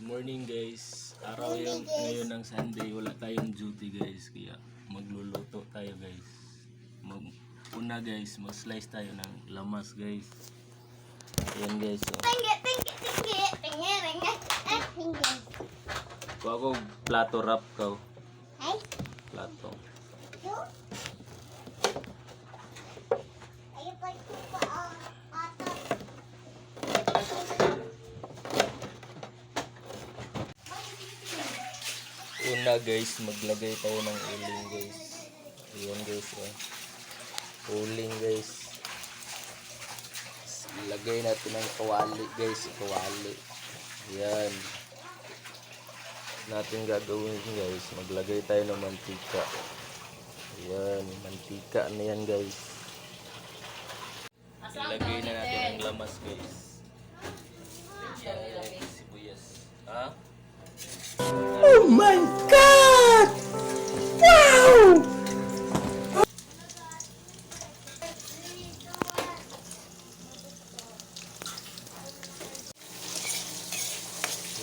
Morning guys, araw yung ngayon ng Sunday, wala tayong duty guys, kaya magluluto tayo guys. Una guys, mag-slice tayo ng lamas guys. Ayan guys, oh. Kuha ko plato wrap ka. Plato. Una guys, maglagay tayo ng uling guys. Ayan guys, oh. Uling guys. Ilagay natin ng kawali guys, kawali. Ayan. Natin gagawin guys, maglagay tayo ng mantika. Ayan, mantika na yan guys. Ilagay na natin ang lamas guys. Ayan, sibuyas. Ha? Oh my God! Wow!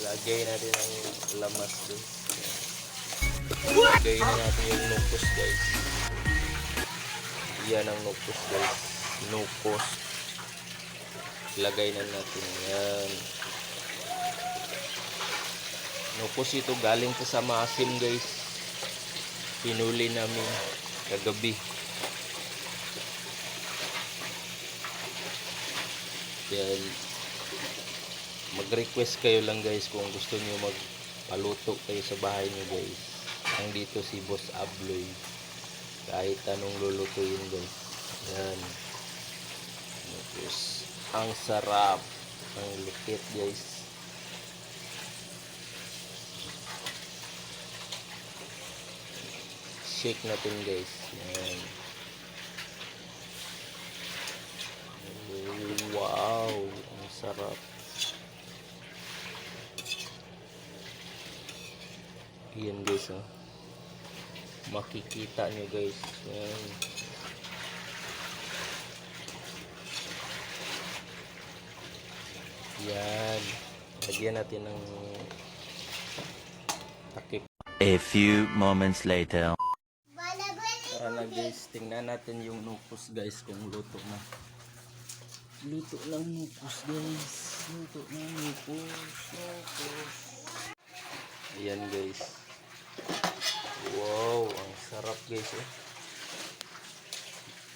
Lagay natin ang lamas guys. Lagay na natin yung nukos guys. Yan ang nukos guys. Nukos. Lagay na natin yan. Nukos ito galing sa maasim guys. Pinuli namin kagabi. Yan. Mag-request kayo lang guys kung gusto niyo magpaluto kayo sa bahay niyo guys. Ang dito si Boss Abloy. Kahit anong lulutuin guys. Yan. Nukos. Ang sarap. Ang lupit guys. Shake natin guys. Yan. Wow, ang sarap. Yan guys, oh. Makikita nyo guys. Yan. Yan. Lagyan natin ng takip. A few moments later. Tara na guys, tingnan natin yung nukos guys kung luto na. Luto ng nukos guys. Luto ng nukos. Ayan guys. Wow, ang sarap guys, eh.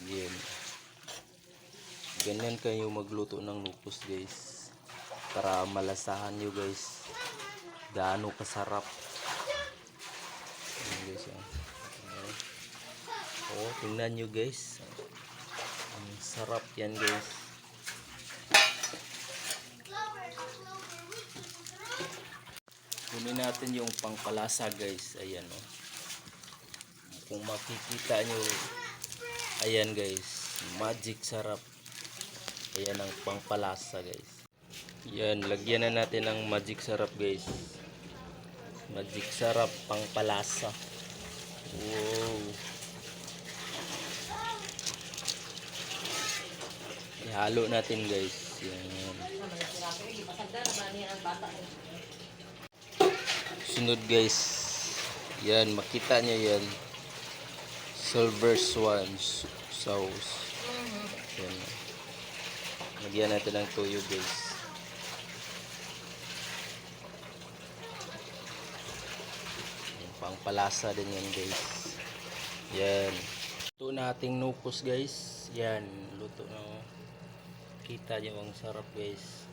Yan. Ganyan kayo magluto ng nukos guys. Para malasahan nyo guys. Gaano kasarap. Ayan guys, oh. Oh, tingnan nyo guys. Ang sarap yan guys. Kunin natin yung pangpalasa guys. Ayan, oh. Kung makikita nyo, ayan guys, magic sarap. Ayan ang pangpalasa guys. Yan, lagyan na natin ng magic sarap guys. Magic sarap pangpalasa. Wow. Ihalo natin guys. Yan. Sunod guys. Yan, makita nyo yan. Silver Swan sauce. Yan. Lagyan natin ng toyo guys. Yan, pangpalasa din yan guys. Yan. Luto na ating nukos guys. Yan, luto na. Kita nyo ang sarap guys.